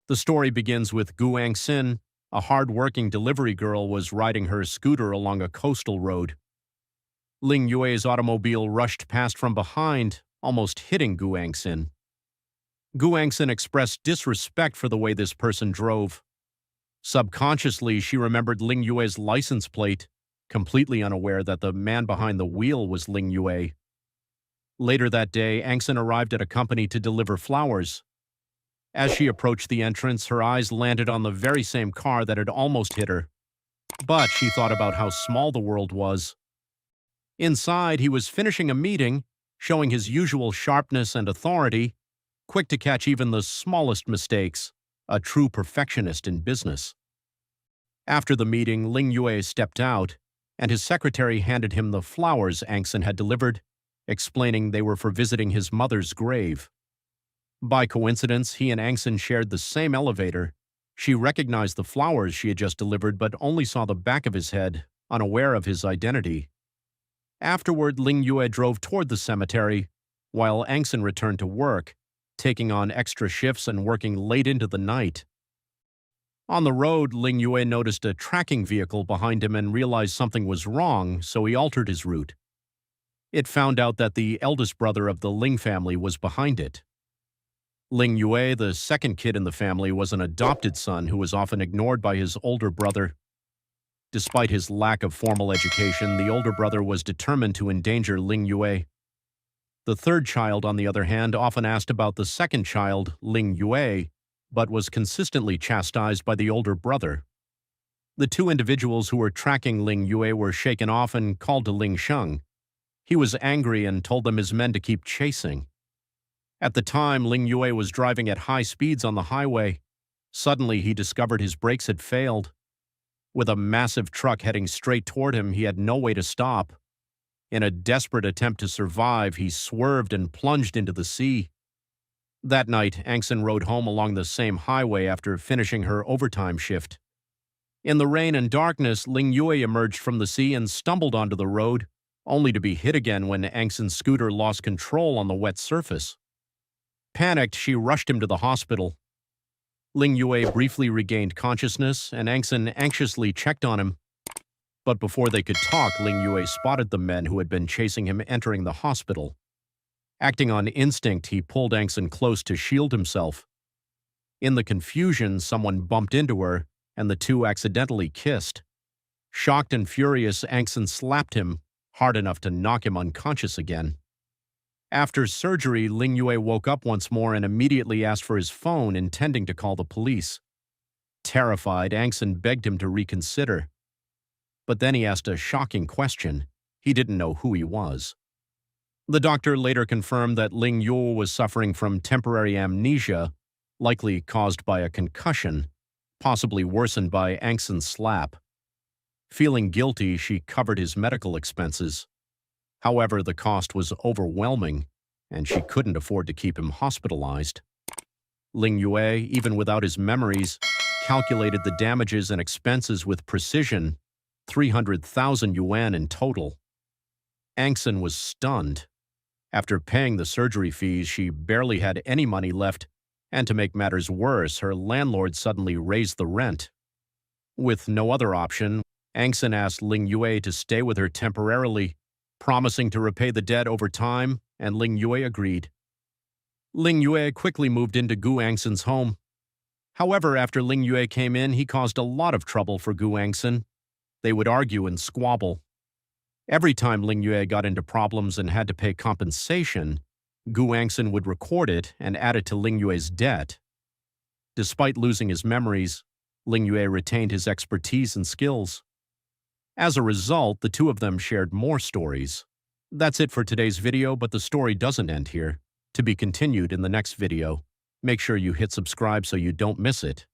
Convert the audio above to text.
The story begins with Gu Anxin, a hard-working delivery girl, was riding her scooter along a coastal road. Ling Yue's automobile rushed past from behind, almost hitting Gu Anxin. Gu Anxin expressed disrespect for the way this person drove. Subconsciously, she remembered Ling Yue's license plate, completely unaware that the man behind the wheel was Ling Yue. Later that day, Anxin arrived at a company to deliver flowers. As she approached the entrance, her eyes landed on the very same car that had almost hit her. But she thought about how small the world was. Inside, he was finishing a meeting, showing his usual sharpness and authority, quick to catch even the smallest mistakes, a true perfectionist in business. After the meeting, Ling Yue stepped out, and his secretary handed him the flowers Anxin had delivered, explaining they were for visiting his mother's grave. By coincidence, he and Anxin shared the same elevator. She recognized the flowers she had just delivered but only saw the back of his head, unaware of his identity. Afterward, Ling Yue drove toward the cemetery, while Anxin returned to work, taking on extra shifts and working late into the night. On the road, Ling Yue noticed a tracking vehicle behind him and realized something was wrong, so he altered his route. It found out that the eldest brother of the Ling family was behind it. Ling Yue, the second kid in the family, was an adopted son who was often ignored by his older brother. Despite his lack of formal education, the older brother was determined to endanger Ling Yue. The third child, on the other hand, often asked about the second child, Ling Yue, but was consistently chastised by the older brother. The two individuals who were tracking Ling Yue were shaken off and called to Ling Sheng. He was angry and told them his men to keep chasing. At the time, Ling Yue was driving at high speeds on the highway. Suddenly, he discovered his brakes had failed. With a massive truck heading straight toward him, he had no way to stop. In a desperate attempt to survive, he swerved and plunged into the sea. That night, Anxin rode home along the same highway after finishing her overtime shift. In the rain and darkness, Ling Yue emerged from the sea and stumbled onto the road, only to be hit again when Anxin's scooter lost control on the wet surface. Panicked, she rushed him to the hospital. Ling Yue briefly regained consciousness, and Anxin anxiously checked on him. But before they could talk, Ling Yue spotted the men who had been chasing him entering the hospital. Acting on instinct, he pulled Anxin close to shield himself. In the confusion, someone bumped into her, and the two accidentally kissed. Shocked and furious, Anxin slapped him, hard enough to knock him unconscious again. After surgery, Ling Yue woke up once more and immediately asked for his phone, intending to call the police. Terrified, Anxin begged him to reconsider. But then he asked a shocking question. He didn't know who he was. The doctor later confirmed that Ling Yue was suffering from temporary amnesia, likely caused by a concussion, possibly worsened by Anxin's slap. Feeling guilty, she covered his medical expenses. However, the cost was overwhelming, and she couldn't afford to keep him hospitalized. Ling Yue, even without his memories, calculated the damages and expenses with precision, 300,000 yuan in total. Anxin was stunned. After paying the surgery fees, she barely had any money left, and to make matters worse, her landlord suddenly raised the rent. With no other option, Anxin asked Ling Yue to stay with her temporarily, promising to repay the debt over time, and Ling Yue agreed. Ling Yue quickly moved into Gu Anxin's home. However, after Ling Yue came in, he caused a lot of trouble for Gu Anxin. They would argue and squabble. Every time Ling Yue got into problems and had to pay compensation, Gu Anxin would record it and add it to Ling Yue's debt. Despite losing his memories, Ling Yue retained his expertise and skills. As a result, the two of them shared more stories. That's it for today's video, but the story doesn't end here. To be continued in the next video. Make sure you hit subscribe so you don't miss it.